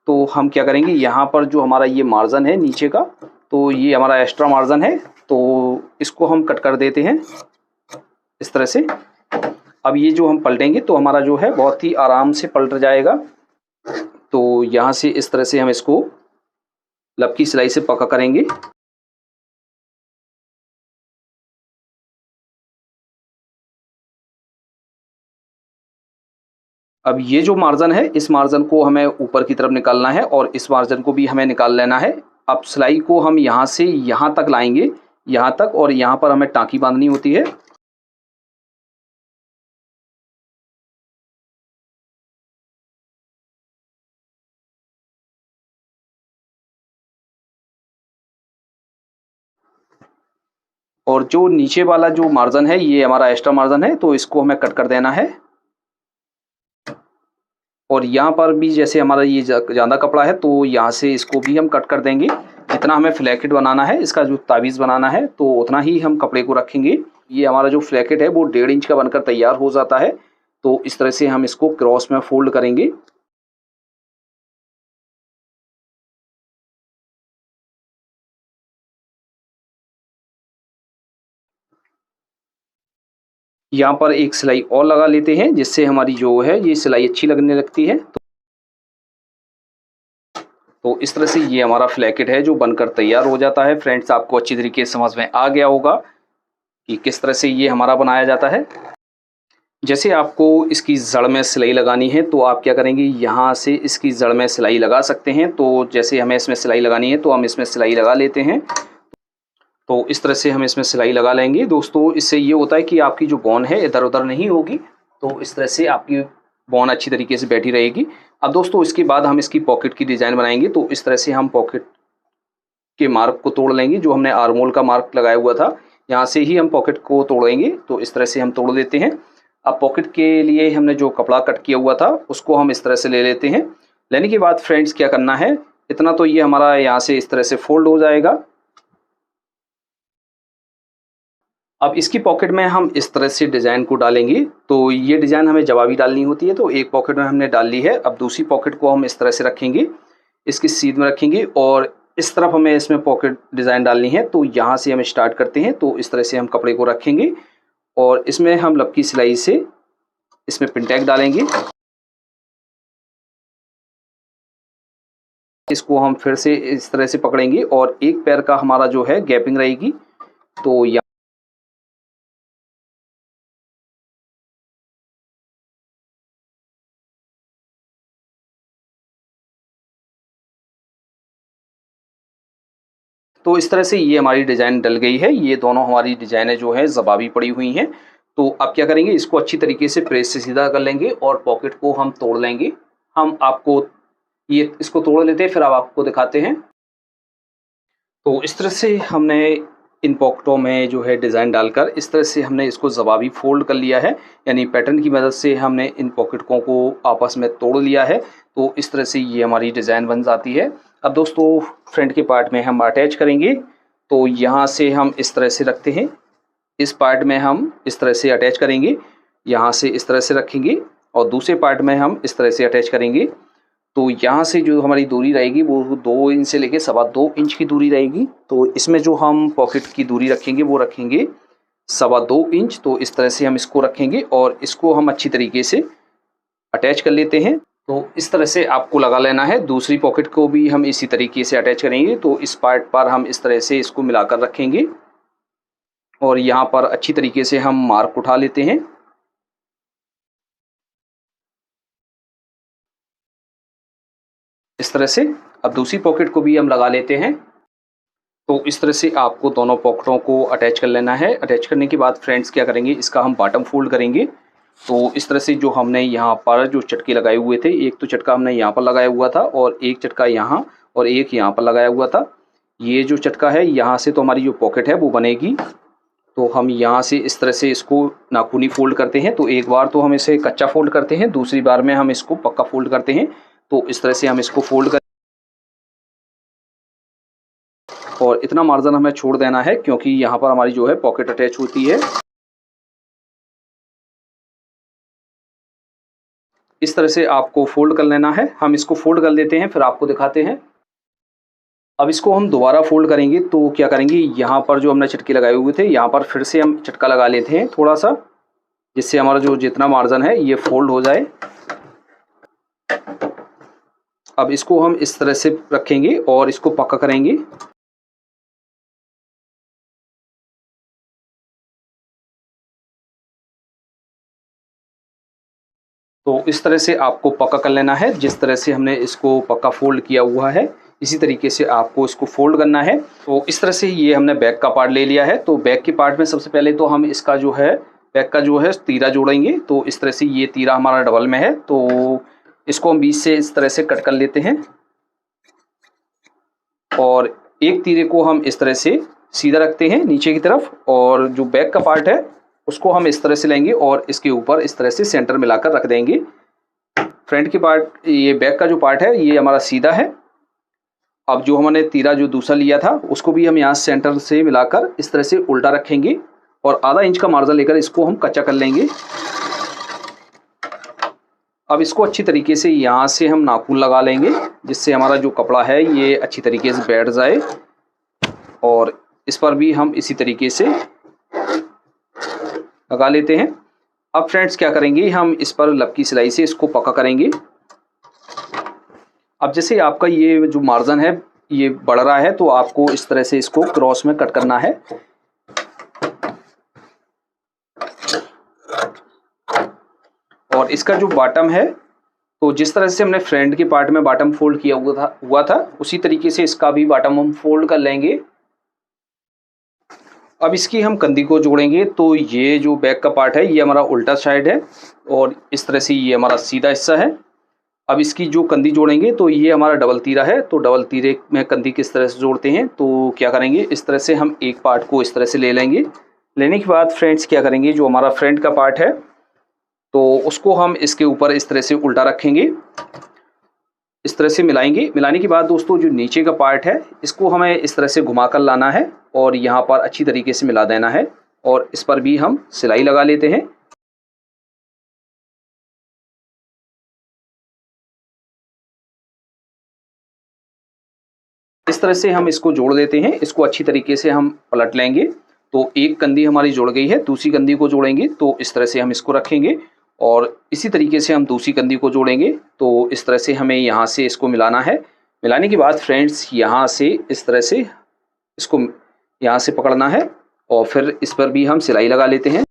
Speaker 1: तो हम क्या करेंगे, यहाँ पर जो हमारा ये मार्जिन है नीचे का, तो ये हमारा एक्स्ट्रा मार्जिन है, तो इसको हम कट कर देते हैं इस तरह से। अब ये जो हम पलटेंगे तो हमारा जो है बहुत ही आराम से पलट जाएगा। तो यहाँ से इस तरह से हम इसको लपकी सिलाई से पक्का करेंगे। अब ये जो मार्जिन है, इस मार्जिन को हमें ऊपर की तरफ निकालना है और इस मार्जिन को भी हमें निकाल लेना है। अब सिलाई को हम यहाँ से यहाँ तक लाएंगे, यहाँ तक, और यहाँ पर हमें टाँकी बांधनी होती है। और जो नीचे वाला जो मार्जिन है ये हमारा एक्स्ट्रा मार्जिन है, तो इसको हमें कट कर देना है। और यहाँ पर भी जैसे हमारा ये ज़्यादा कपड़ा है, तो यहाँ से इसको भी हम कट कर देंगे। जितना हमें फ्लैकेट बनाना है, इसका जो ताबीज़ बनाना है, तो उतना ही हम कपड़े को रखेंगे। ये हमारा जो फ्लैकेट है वो 1.5 इंच का बनकर तैयार हो जाता है। तो इस तरह से हम इसको क्रॉस में फोल्ड करेंगे। यहाँ पर एक सिलाई और लगा लेते हैं, जिससे हमारी जो है ये सिलाई अच्छी लगने लगती है। तो इस तरह से ये हमारा फ्लैकेट है जो बनकर तैयार हो जाता है। फ्रेंड्स आपको अच्छी तरीके से समझ में आ गया होगा। कि किस तरह से ये हमारा बनाया जाता है। जैसे आपको इसकी जड़ में सिलाई लगानी है तो आप क्या करेंगे, यहाँ से इसकी जड़ में सिलाई लगा सकते हैं। तो जैसे हमें इसमें सिलाई लगानी है तो हम इसमें सिलाई लगा लेते हैं। तो इस तरह से हम इसमें सिलाई लगा लेंगे दोस्तों। इससे ये होता है कि आपकी जो बॉन है इधर उधर नहीं होगी, तो इस तरह से आपकी बॉन अच्छी तरीके से बैठी रहेगी। अब दोस्तों इसके बाद हम इसकी पॉकेट की डिज़ाइन बनाएंगे। तो इस तरह से हम पॉकेट के मार्क को तोड़ लेंगे। जो हमने आर्मोल का मार्क लगाया हुआ था, यहाँ से ही हम पॉकेट को तोड़ेंगे। तो इस तरह से हम तोड़ लेते हैं। अब पॉकेट के लिए हमने जो कपड़ा कट किया हुआ था उसको हम इस तरह से ले लेते हैं। लेने के बाद फ्रेंड्स क्या करना है, इतना तो ये हमारा यहाँ से इस तरह से फोल्ड हो जाएगा। अब इसकी पॉकेट में हम इस तरह से डिज़ाइन को डालेंगे। तो ये डिज़ाइन हमें जवाबी डालनी होती है। तो एक पॉकेट में हमने डाल ली है। अब दूसरी पॉकेट को हम इस तरह से रखेंगे, इसकी सीध में रखेंगे और इस तरफ हमें इसमें पॉकेट डिज़ाइन डालनी है। तो यहाँ से हम स्टार्ट करते हैं। तो इस तरह से हम कपड़े को रखेंगे और इसमें हम लपकी सिलाई से इसमें पिन टैग डालेंगे। इसको हम फिर से इस तरह से पकड़ेंगे और एक पैर का हमारा जो है गैपिंग रहेगी। तो यहाँ तो इस तरह से ये हमारी डिज़ाइन डल गई है। ये दोनों हमारी डिज़ाइनें जो है ज़बाबी पड़ी हुई हैं। तो अब क्या करेंगे, इसको अच्छी तरीके से प्रेस से सीधा कर लेंगे और पॉकेट को हम तोड़ लेंगे। हम आपको ये इसको तोड़ लेते हैं, फिर अब आपको दिखाते हैं। तो इस तरह से हमने इन पॉकेटों में जो है डिज़ाइन डालकर इस तरह से हमने इसको ज़बाबी फोल्ड कर लिया है, यानी पैटर्न की मदद से हमने इन पॉकेटों को आपस में तोड़ लिया है। तो इस तरह से ये हमारी डिज़ाइन बन जाती है। अब दोस्तों फ्रंट के पार्ट में हम अटैच करेंगे। तो यहाँ से हम इस तरह से रखते हैं, इस पार्ट में हम इस तरह से अटैच करेंगे, यहाँ से इस तरह से रखेंगे और दूसरे पार्ट में हम इस तरह से अटैच करेंगे। तो यहाँ से जो हमारी दूरी रहेगी वो 2 इंच से लेके 2.25 इंच की दूरी रहेगी। तो इसमें जो हम पॉकेट की दूरी रखेंगे वो रखेंगे 2.25 इंच। तो इस तरह से हम इसको रखेंगे और इसको हम अच्छी तरीके से अटैच कर लेते हैं। तो इस तरह से आपको लगा लेना है। दूसरी पॉकेट को भी हम इसी तरीके से अटैच करेंगे। तो इस पार्ट पर हम इस तरह से इसको मिलाकर रखेंगे और यहाँ पर अच्छी तरीके से हम मार्क उठा लेते हैं। इस तरह से अब दूसरी पॉकेट को भी हम लगा लेते हैं। तो इस तरह से आपको दोनों पॉकेटों को अटैच कर लेना है। अटैच करने के बाद फ्रेंड्स क्या करेंगे, इसका हम बॉटम फोल्ड करेंगे। तो इस तरह से जो हमने यहाँ पर जो चटके लगाए हुए थे, एक तो चटका हमने यहाँ पर लगाया हुआ था और एक चटका यहाँ और एक यहाँ पर लगाया हुआ था। ये जो चटका है यहाँ से तो हमारी जो पॉकेट है वो बनेगी। तो हम यहाँ से इस तरह से इसको नाखूनी फोल्ड करते हैं। तो एक बार तो हम इसे कच्चा फोल्ड करते हैं, दूसरी बार में हम इसको पक्का फोल्ड करते हैं। तो इस तरह से हम इसको फोल्ड कर और इतना मार्जिन हमें छोड़ देना है क्योंकि यहाँ पर हमारी जो है पॉकेट अटैच होती है। इस तरह से आपको फोल्ड कर लेना है। हम इसको फोल्ड कर लेते हैं, फिर आपको दिखाते हैं। अब इसको हम दोबारा फोल्ड करेंगे। तो क्या करेंगे, यहाँ पर जो हमने चटके लगाए हुए थे यहाँ पर फिर से हम चटका लगा लेते हैं थोड़ा सा, जिससे हमारा जो जितना मार्जिन है ये फोल्ड हो जाए। अब इसको हम इस तरह से रखेंगे और इसको पक्का करेंगे। तो इस तरह से आपको पक्का कर लेना है। जिस तरह से हमने इसको पक्का फोल्ड किया हुआ है इसी तरीके से आपको इसको फोल्ड करना है। तो इस तरह से ये हमने बैक का पार्ट ले लिया है। तो बैक के पार्ट में सबसे पहले तो हम इसका जो है बैक का जो है तीरा जोड़ेंगे। तो इस तरह से ये तीरा हमारा डबल में है। तो इसको हम बीच से इस तरह से कट कर लेते हैं और एक तीरे को हम इस तरह से सीधा रखते हैं नीचे की तरफ और जो बैक का पार्ट है उसको हम इस तरह से लेंगे और इसके ऊपर इस तरह से सेंटर मिलाकर रख देंगे। फ्रंट की पार्ट, ये बैक का जो पार्ट है ये हमारा सीधा है। अब जो हमने तीरा जो दूसरा लिया था उसको भी हम यहाँ सेंटर से मिलाकर इस तरह से उल्टा रखेंगे और आधा इंच का मार्जिन लेकर इसको हम कच्चा कर लेंगे। अब इसको अच्छी तरीके से यहाँ से हम नाखून लगा लेंगे जिससे हमारा जो कपड़ा है ये अच्छी तरीके से बैठ जाए और इस पर भी हम इसी तरीके से लगा लेते हैं। अब फ्रेंड्स क्या करेंगे, हम इस पर लपकी सिलाई से इसको पक्का करेंगे। अब जैसे आपका ये जो मार्जिन है ये बढ़ रहा है तो आपको इस तरह से इसको क्रॉस में कट करना है। और इसका जो बॉटम है, तो जिस तरह से हमने फ्रंट के पार्ट में बॉटम फोल्ड किया हुआ था उसी तरीके से इसका भी बॉटम हम फोल्ड कर लेंगे। अब इसकी हम कंधी को जोड़ेंगे, तो ये जो बैक का पार्ट है ये हमारा उल्टा साइड है और इस तरह से ये हमारा सीधा हिस्सा है। अब इसकी जो कंधी जोड़ेंगे तो ये हमारा डबल तीरा है, तो डबल तीरे में कंधी किस तरह से जोड़ते हैं, तो क्या करेंगे इस तरह से हम एक पार्ट को इस तरह से ले लेंगे। लेने के बाद फ्रेंड्स क्या करेंगे, जो हमारा फ्रंट का पार्ट है तो उसको हम इसके ऊपर इस तरह से उल्टा रखेंगे, इस तरह से मिलाएंगे। मिलाने के बाद दोस्तों जो नीचे का पार्ट है इसको हमें इस तरह से घुमा कर लाना है और यहाँ पर अच्छी तरीके से मिला देना है और इस पर भी हम सिलाई लगा लेते हैं। इस तरह से हम इसको जोड़ देते हैं, इसको अच्छी तरीके से हम पलट लेंगे। तो एक कंधी हमारी जुड़ गई है, दूसरी कंधी को जोड़ेंगे तो इस तरह से हम इसको रखेंगे और इसी तरीके से हम दूसरी कंधी को जोड़ेंगे। तो इस तरह से हमें यहाँ से इसको मिलाना है। मिलाने के बाद फ्रेंड्स यहाँ से इस तरह से इसको यहाँ से पकड़ना है और फिर इस पर भी हम सिलाई लगा लेते हैं।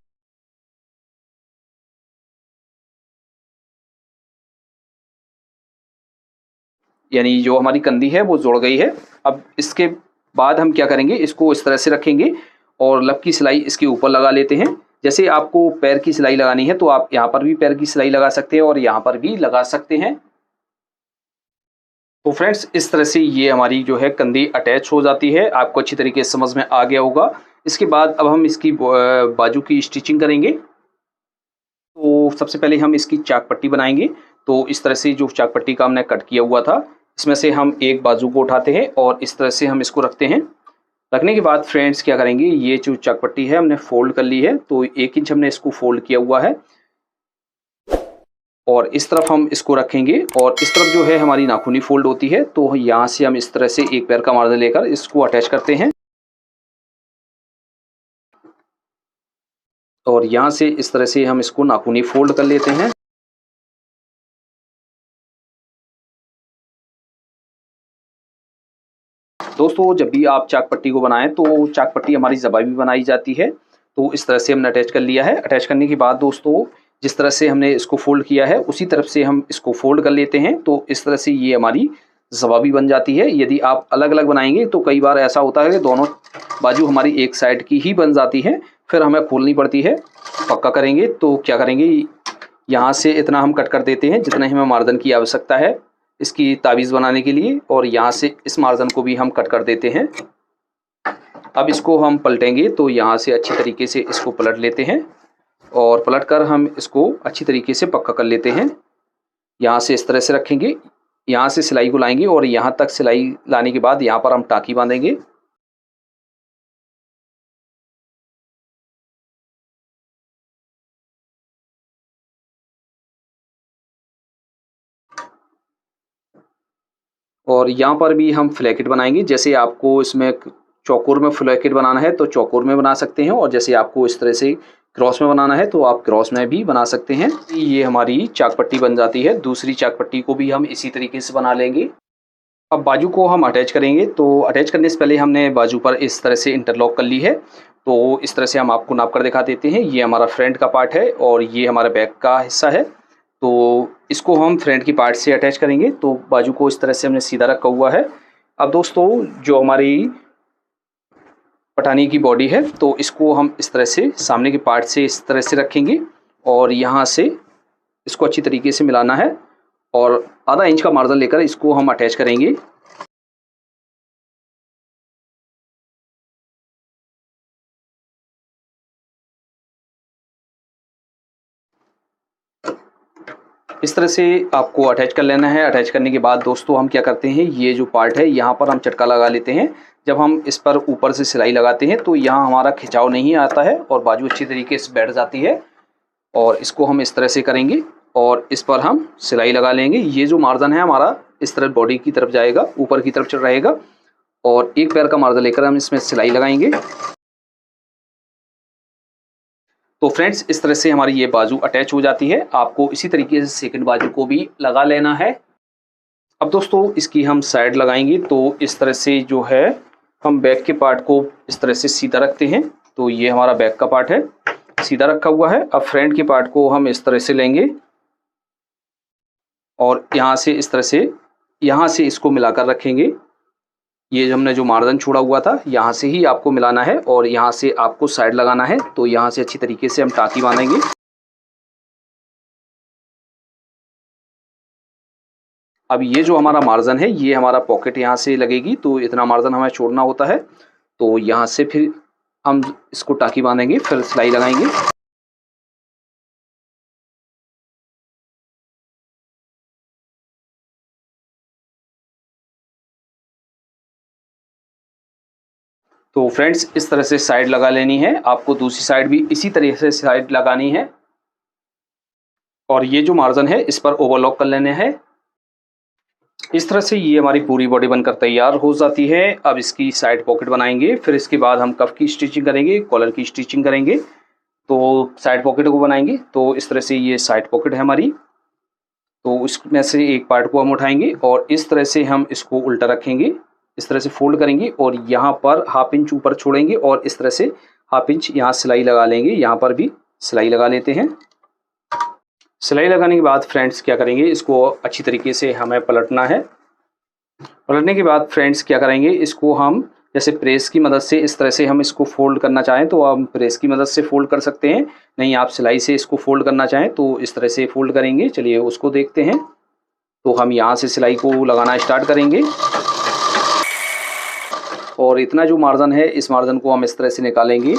Speaker 1: यानी जो हमारी कंधी है वो जुड़ गई है। अब इसके बाद हम क्या करेंगे, इसको इस तरह से रखेंगे और लब की सिलाई इसके ऊपर लगा लेते हैं। जैसे आपको पैर की सिलाई लगानी है तो आप यहाँ पर भी पैर की सिलाई लगा सकते हैं और यहाँ पर भी लगा सकते हैं। तो फ्रेंड्स इस तरह से ये हमारी जो है कंधी अटैच हो जाती है। आपको अच्छी तरीके से समझ में आ गया होगा। इसके बाद अब हम इसकी बाजू की स्टिचिंग करेंगे। तो सबसे पहले हम इसकी चाक पट्टी बनाएंगे। तो इस तरह से जो चाक पट्टी का हमने कट किया हुआ था इसमें से हम एक बाजू को उठाते हैं और इस तरह से हम इसको रखते हैं। रखने के बाद फ्रेंड्स क्या करेंगे, ये जो चाक पट्टी है हमने फोल्ड कर ली है, तो 1 इंच हमने इसको फोल्ड किया हुआ है और इस तरफ हम इसको रखेंगे और इस तरफ जो है हमारी नाखूनी फोल्ड होती है। तो यहाँ से हम इस तरह से एक पैर का मार्जिन लेकर इसको अटैच करते हैं और यहाँ से इस तरह से हम इसको नाखूनी फोल्ड कर लेते हैं। दोस्तों जब भी आप चाक पट्टी को बनाएं तो चाक पट्टी हमारी ज़बा भी बनाई जाती है। तो इस तरह से हमने अटैच कर लिया है। अटैच करने के बाद दोस्तों जिस तरह से हमने इसको फोल्ड किया है उसी तरफ से हम इसको फोल्ड कर लेते हैं। तो इस तरह से ये हमारी ज़बा भी बन जाती है। यदि आप अलग अलग बनाएंगे तो कई बार ऐसा होता है कि दोनों बाजू हमारी एक साइड की ही बन जाती है, फिर हमें खोलनी पड़ती है। पक्का करेंगे तो क्या करेंगे, यहाँ से इतना हम कट कर देते हैं जितना हमें मार्जिन की आवश्यकता है इसकी ताबीज़ बनाने के लिए, और यहाँ से इस मार्जिन को भी हम कट कर देते हैं। अब इसको हम पलटेंगे तो यहाँ से अच्छी तरीके से इसको पलट लेते हैं और पलट कर हम इसको अच्छी तरीके से पक्का कर लेते हैं। यहाँ से इस तरह से रखेंगे, यहाँ से सिलाई को लाएंगे और यहाँ तक सिलाई लाने के बाद यहाँ पर हम टाँकी बांधेंगे। और यहाँ पर भी हम फ्लैकेट बनाएंगे। जैसे आपको इसमें चौकोर में फ्लैकेट बनाना है तो चौकोर में बना सकते हैं, और जैसे आपको इस तरह से क्रॉस में बनाना है तो आप क्रॉस में भी बना सकते हैं। ये हमारी चाक पट्टी बन जाती है। दूसरी चाक पट्टी को भी हम इसी तरीके से बना लेंगे। अब बाजू को हम अटैच करेंगे। तो अटैच करने से पहले हमने बाजू पर इस तरह से इंटरलॉक कर ली है। तो इस तरह से हम आपको नाप कर दिखा देते हैं। ये हमारा फ्रंट का पार्ट है और ये हमारा बैक का हिस्सा है। तो इसको हम फ्रंट की पार्ट से अटैच करेंगे। तो बाजू को इस तरह से हमने सीधा रखा हुआ है। अब दोस्तों जो हमारी पठानी की बॉडी है तो इसको हम इस तरह से सामने के पार्ट से इस तरह से रखेंगे और यहाँ से इसको अच्छी तरीके से मिलाना है और आधा इंच का मार्जिन लेकर इसको हम अटैच करेंगे। इस तरह से आपको अटैच कर लेना है। अटैच करने के बाद दोस्तों हम क्या करते हैं, ये जो पार्ट है यहाँ पर हम चटका लगा लेते हैं। जब हम इस पर ऊपर से सिलाई लगाते हैं तो यहाँ हमारा खिंचाव नहीं आता है और बाजू अच्छी तरीके से बैठ जाती है। और इसको हम इस तरह से करेंगे और इस पर हम सिलाई लगा लेंगे। ये जो मार्जिन है हमारा इस तरफ बॉडी की तरफ जाएगा, ऊपर की तरफ चल रहेगा, और एक पैर का मार्जिन लेकर हम इसमें सिलाई लगाएंगे। तो फ्रेंड्स इस तरह से हमारी ये बाजू अटैच हो जाती है। आपको इसी तरीके से सेकंड बाजू को भी लगा लेना है। अब दोस्तों इसकी हम साइड लगाएंगे। तो इस तरह से जो है हम बैक के पार्ट को इस तरह से सीधा रखते हैं। तो ये हमारा बैक का पार्ट है, सीधा रखा हुआ है। अब फ्रंट के पार्ट को हम इस तरह से लेंगे और यहाँ से इस तरह से यहाँ से इसको मिलाकर रखेंगे। ये हमने जो मार्जिन छोड़ा हुआ था यहाँ से ही आपको मिलाना है और यहाँ से आपको साइड लगाना है। तो यहाँ से अच्छी तरीके से हम टाँकी बांधेंगे। अब ये जो हमारा मार्जिन है ये हमारा पॉकेट यहाँ से लगेगी, तो इतना मार्जिन हमें छोड़ना होता है। तो यहाँ से फिर हम इसको टाँकी बांधेंगे, फिर सिलाई लगाएंगे। तो फ्रेंड्स इस तरह से साइड लगा लेनी है। आपको दूसरी साइड भी इसी तरह से साइड लगानी है और ये जो मार्जिन है इस पर ओवरलॉक कर लेने हैं। इस तरह से ये हमारी पूरी बॉडी बनकर तैयार हो जाती है। अब इसकी साइड पॉकेट बनाएंगे, फिर इसके बाद हम कफ की स्टिचिंग करेंगे, कॉलर की स्टिचिंग करेंगे। तो साइड पॉकेट को बनाएंगे। तो इस तरह से ये साइड पॉकेट है हमारी, तो इसमें से एक पार्ट को हम उठाएंगे और इस तरह से हम इसको उल्टा रखेंगे, इस तरह से फोल्ड करेंगे और यहाँ पर हाफ इंच ऊपर छोड़ेंगे और इस तरह से हाफ इंच यहाँ सिलाई लगा लेंगे। यहाँ पर भी सिलाई लगा लेते हैं। सिलाई लगाने के बाद फ्रेंड्स क्या करेंगे, इसको अच्छी तरीके से हमें पलटना है। पलटने के बाद फ्रेंड्स क्या करेंगे, इसको हम जैसे प्रेस की मदद से इस तरह से हम इसको फोल्ड करना चाहें तो आप प्रेस की मदद से फोल्ड कर सकते हैं, नहीं आप सिलाई से इसको फोल्ड करना चाहें तो इस तरह से फोल्ड करेंगे। चलिए उसको देखते हैं। तो हम यहाँ से सिलाई को लगाना स्टार्ट करेंगे और इतना जो मार्जिन है इस मार्जिन को हम इस तरह से निकालेंगे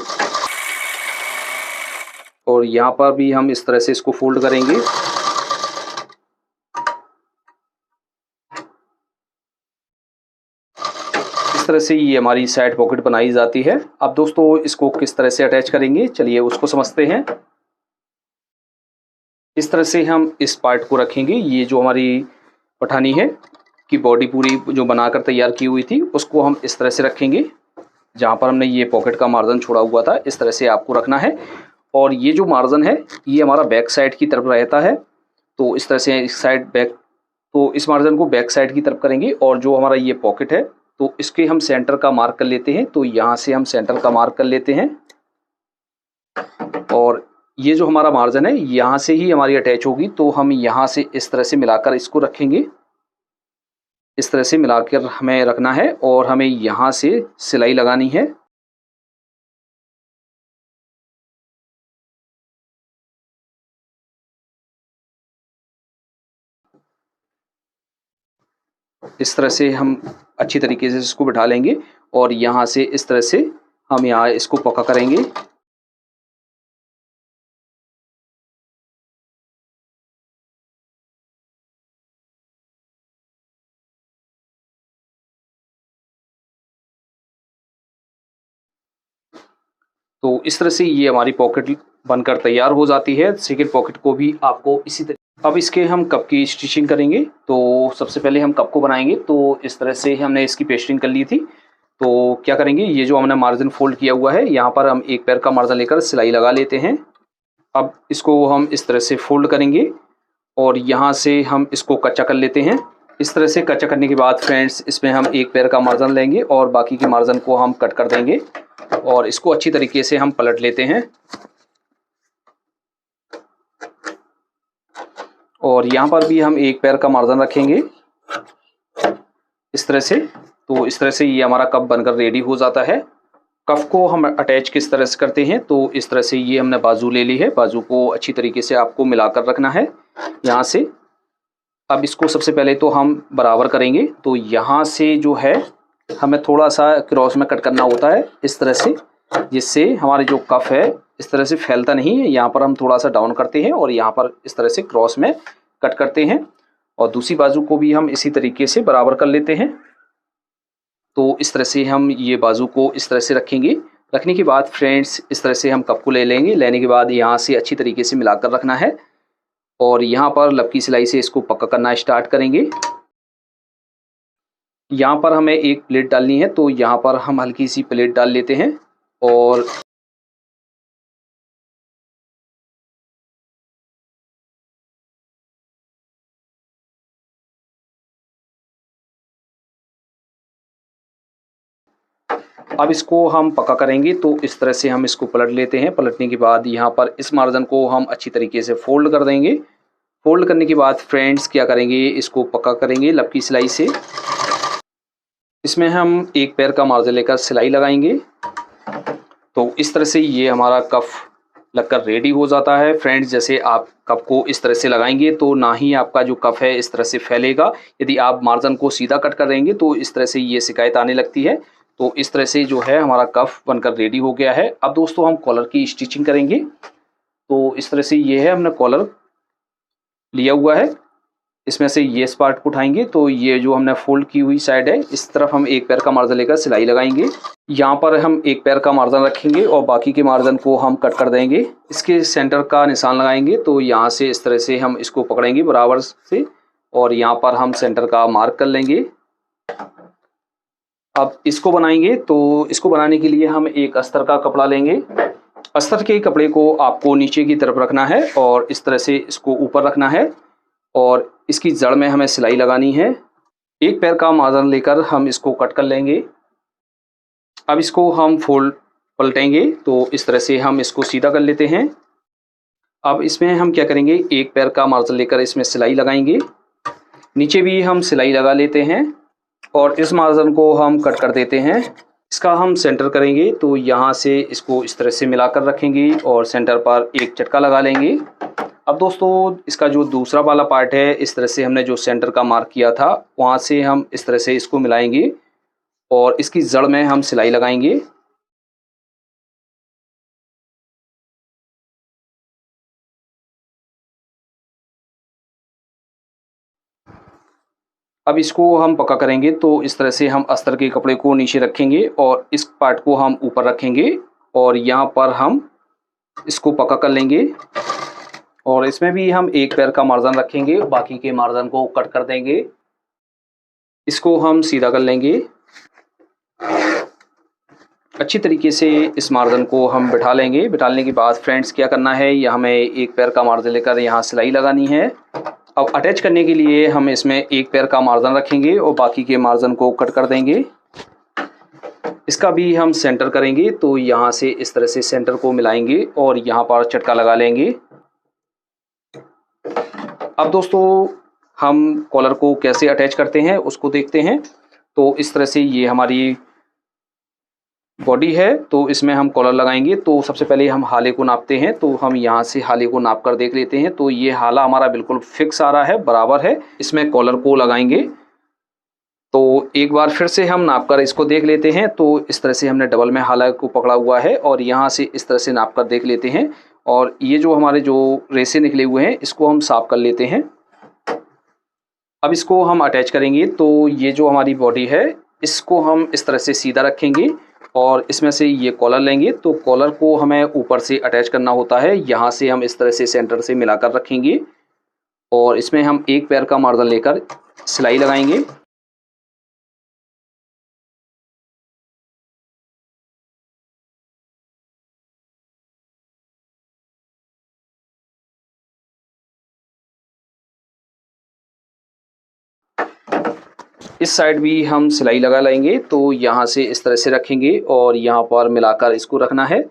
Speaker 1: और यहाँ पर भी हम इस तरह से इसको फोल्ड करेंगे। इस तरह से ये हमारी साइड पॉकेट बनाई जाती है। अब दोस्तों इसको किस तरह से अटैच करेंगे, चलिए उसको समझते हैं। इस तरह से हम इस पार्ट को रखेंगे। ये जो हमारी पठानी है की बॉडी पूरी जो बनाकर तैयार की हुई थी उसको हम इस तरह से रखेंगे। जहाँ पर हमने ये पॉकेट का मार्जिन छोड़ा हुआ था इस तरह से आपको रखना है और ये जो मार्जिन है ये हमारा बैक साइड की तरफ रहता है। तो इस तरह से इस साइड बैक, तो इस मार्जिन को बैक साइड की तरफ करेंगे और जो हमारा ये पॉकेट है तो इसके हम सेंटर का मार्क कर लेते हैं। तो यहाँ से हम सेंटर का मार्क कर लेते हैं और ये जो हमारा मार्जिन है यहाँ से ही हमारी अटैच होगी। तो हम यहाँ से इस तरह से मिलाकर इसको रखेंगे, इस तरह से मिलाकर हमें रखना है और हमें यहाँ से सिलाई लगानी है। इस तरह से हम अच्छी तरीके से इसको बिठा लेंगे और यहाँ से इस तरह से हम यहाँ इसको पक्का करेंगे। तो इस तरह से ये हमारी पॉकेट बनकर तैयार हो जाती है। सेकंड पॉकेट को भी आपको इसी तरह, अब इसके हम कप की स्टिचिंग करेंगे। तो सबसे पहले हम कप को बनाएंगे। तो इस तरह से हमने इसकी पेस्टिंग कर ली थी। तो क्या करेंगे, ये जो हमने मार्जिन फोल्ड किया हुआ है यहाँ पर हम एक पैर का मार्जिन लेकर सिलाई लगा लेते हैं। अब इसको हम इस तरह से फोल्ड करेंगे और यहाँ से हम इसको कच्चा कर लेते हैं। इस तरह से कच्चा करने के बाद फ्रेंड्स इसमें हम एक पैर का मार्जिन लेंगे और बाकी के मार्जिन को हम कट कर देंगे और इसको अच्छी तरीके से हम पलट लेते हैं और यहाँ पर भी हम एक पैर का मार्जिन रखेंगे इस तरह से। तो इस तरह से ये हमारा कप बनकर रेडी हो जाता है। कफ को हम अटैच किस तरह से करते हैं, तो इस तरह से ये हमने बाजू ले ली है। बाजू को अच्छी तरीके से आपको मिलाकर रखना है यहाँ से। अब इसको सबसे पहले तो हम बराबर करेंगे। तो यहाँ से जो है हमें थोड़ा सा क्रॉस में कट करना होता है इस तरह से, जिससे हमारी जो कफ है इस तरह से फैलता नहीं है। यहाँ पर हम थोड़ा सा डाउन करते हैं और यहाँ पर इस तरह से क्रॉस में कट करते हैं और दूसरी बाजू को भी हम इसी तरीके से बराबर कर लेते हैं। तो इस तरह से हम ये बाजू को इस तरह से रखेंगे। रखने के बाद फ्रेंड्स इस तरह से हम कप को ले लेंगे। लेने के बाद यहाँ से अच्छी तरीके से मिलाकर रखना है और यहाँ पर लपकी सिलाई से इसको पक्का करना स्टार्ट करेंगे। यहाँ पर हमें एक प्लेट डालनी है, तो यहाँ पर हम हल्की सी प्लेट डाल लेते हैं और अब इसको हम पक्का करेंगे। तो इस तरह से हम इसको पलट लेते हैं। पलटने के बाद यहाँ पर इस मार्जिन को हम अच्छी तरीके से फोल्ड कर देंगे। फोल्ड करने के बाद फ्रेंड्स क्या करेंगे, इसको पक्का करेंगे लब की सिलाई से। इसमें हम एक पैर का मार्जिन लेकर सिलाई लगाएंगे। तो इस तरह से ये हमारा कफ लगकर रेडी हो जाता है। फ्रेंड्स, जैसे आप कप को इस तरह से लगाएंगे तो ना ही आपका जो कफ है इस तरह से फैलेगा। यदि आप मार्जिन को सीधा कट कर देंगे तो इस तरह से ये शिकायत आने लगती है। तो इस तरह से जो है हमारा कफ बनकर रेडी हो गया है। अब दोस्तों हम कॉलर की स्टिचिंग करेंगे। तो इस तरह से ये है, हमने कॉलर लिया हुआ है। इसमें से ये इस पार्ट को उठाएंगे तो ये जो हमने फोल्ड की हुई साइड है, इस तरफ हम एक पैर का मार्जिन लेकर सिलाई लगाएंगे। यहाँ पर हम एक पैर का मार्जिन रखेंगे और बाकी के मार्जिन को हम कट कर देंगे। इसके सेंटर का निशान लगाएंगे। तो यहाँ से इस तरह से हम इसको पकड़ेंगे बराबर से और यहाँ पर हम सेंटर का मार्क कर लेंगे। अब इसको बनाएंगे। तो इसको बनाने के लिए हम एक अस्तर का कपड़ा लेंगे। अस्तर के कपड़े को आपको नीचे की तरफ रखना है और इस तरह से इसको ऊपर रखना है और इसकी जड़ में हमें सिलाई लगानी है। एक पैर का मार्जिन लेकर हम इसको कट कर लेंगे। अब इसको हम पलटेंगे। तो इस तरह से हम इसको सीधा कर लेते हैं। अब इसमें हम क्या करेंगे, एक पैर का मार्जिन लेकर इसमें सिलाई लगाएंगे। नीचे भी हम सिलाई लगा लेते हैं और इस मार्जिन को हम कट कर देते हैं। इसका हम सेंटर करेंगे। तो यहाँ से इसको इस तरह से मिलाकर रखेंगे और सेंटर पर एक चटका लगा लेंगे। अब दोस्तों इसका जो दूसरा वाला पार्ट है, इस तरह से हमने जो सेंटर का मार्क किया था वहाँ से हम इस तरह से इसको मिलाएंगे और इसकी जड़ में हम सिलाई लगाएंगे। अब इसको हम पक्का करेंगे। तो इस तरह से हम अस्तर के कपड़े को नीचे रखेंगे और इस पार्ट को हम ऊपर रखेंगे और यहाँ पर हम इसको पक्का कर लेंगे और इसमें भी हम एक पैर का मार्जिन रखेंगे, बाकी के मार्जिन को कट कर देंगे। इसको हम सीधा कर लेंगे। अच्छी तरीके से इस मार्जिन को हम बिठा लेंगे। बिठाने के बाद फ्रेंड्स क्या करना है, यह हमें एक पैर का मार्जिन लेकर यहाँ सिलाई लगानी है। अब अटैच करने के लिए हम इसमें एक पैर का मार्जिन रखेंगे और बाकी के मार्जिन को कट कर देंगे। इसका भी हम सेंटर करेंगे। तो यहाँ से इस तरह से सेंटर को मिलाएंगे और यहाँ पर चटका लगा लेंगे। अब दोस्तों हम कॉलर को कैसे अटैच करते हैं उसको देखते हैं। तो इस तरह से ये हमारी बॉडी है। तो इसमें हम कॉलर लगाएंगे। तो सबसे पहले हम हाले को नापते हैं। तो हम यहाँ से हाले को नाप कर देख लेते हैं। तो ये हाला हमारा बिल्कुल फिक्स आ रहा है, बराबर है। इसमें कॉलर को लगाएंगे। तो एक बार फिर से हम नाप कर इसको देख लेते हैं। तो इस तरह से हमने डबल में हाला को पकड़ा हुआ है और यहाँ से इस तरह से नाप कर देख लेते हैं और ये जो हमारे जो रेसे निकले हुए हैं इसको हम साफ कर लेते हैं। अब इसको हम अटैच करेंगे। तो ये जो हमारी बॉडी है इसको हम इस तरह से सीधा रखेंगे और इसमें से ये कॉलर लेंगे। तो कॉलर को हमें ऊपर से अटैच करना होता है। यहाँ से हम इस तरह से सेंटर से मिलाकर रखेंगे और इसमें हम एक पैर का मार्जिन लेकर सिलाई लगाएंगे। इस साइड भी हम सिलाई लगा लेंगे। तो यहाँ से इस तरह से रखेंगे और यहाँ पर मिलाकर इसको रखना है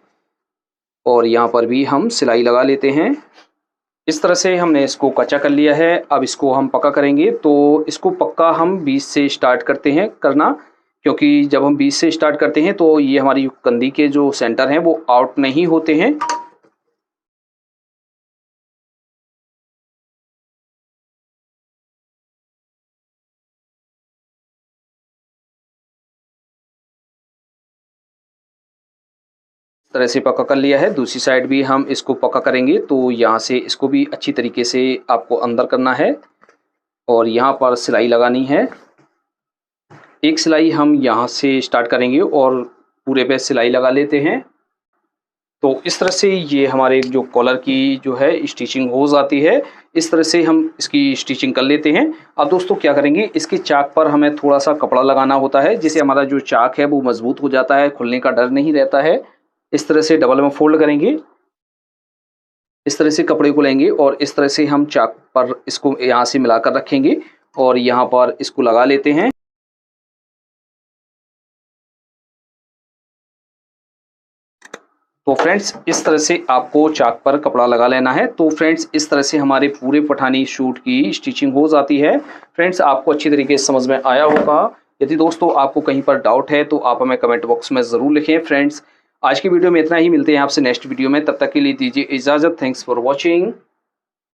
Speaker 1: और यहाँ पर भी हम सिलाई लगा लेते हैं। इस तरह से हमने इसको कच्चा कर लिया है। अब इसको हम पक्का करेंगे। तो इसको पक्का हम 20 से स्टार्ट करते हैं करना, क्योंकि जब हम 20 से स्टार्ट करते हैं तो ये हमारी कंधी के जो सेंटर हैं वो आउट नहीं होते हैं। तरह से पक्का कर लिया है। दूसरी साइड भी हम इसको पक्का करेंगे। तो यहाँ से इसको भी अच्छी तरीके से आपको अंदर करना है और यहाँ पर सिलाई लगानी है। एक सिलाई हम यहाँ से स्टार्ट करेंगे और पूरे पे सिलाई लगा लेते हैं। तो इस तरह से ये हमारे जो कॉलर की जो है स्टिचिंग हो जाती है। इस तरह से हम इसकी स्टिचिंग कर लेते हैं। अब दोस्तों क्या करेंगे, इसके चाक पर हमें थोड़ा सा कपड़ा लगाना होता है जिससे हमारा जो चाक है वो मजबूत हो जाता है, खुलने का डर नहीं रहता है। इस तरह से डबल में फोल्ड करेंगे। इस तरह से कपड़े को लेंगे और इस तरह से हम चाक पर इसको यहाँ से मिलाकर रखेंगे और यहाँ पर इसको लगा लेते हैं। तो फ्रेंड्स इस तरह से आपको चाक पर कपड़ा लगा लेना है। तो फ्रेंड्स इस तरह से हमारे पूरे पठानी सूट की स्टिचिंग हो जाती है। फ्रेंड्स आपको अच्छी तरीके से समझ में आया होगा। यदि दोस्तों आपको कहीं पर डाउट है तो आप हमें कमेंट बॉक्स में ज़रूर लिखें। फ्रेंड्स आज की वीडियो में इतना ही, मिलते हैं आपसे नेक्स्ट वीडियो में, तब तक के लिए दीजिए इजाज़त। Thanks for watching.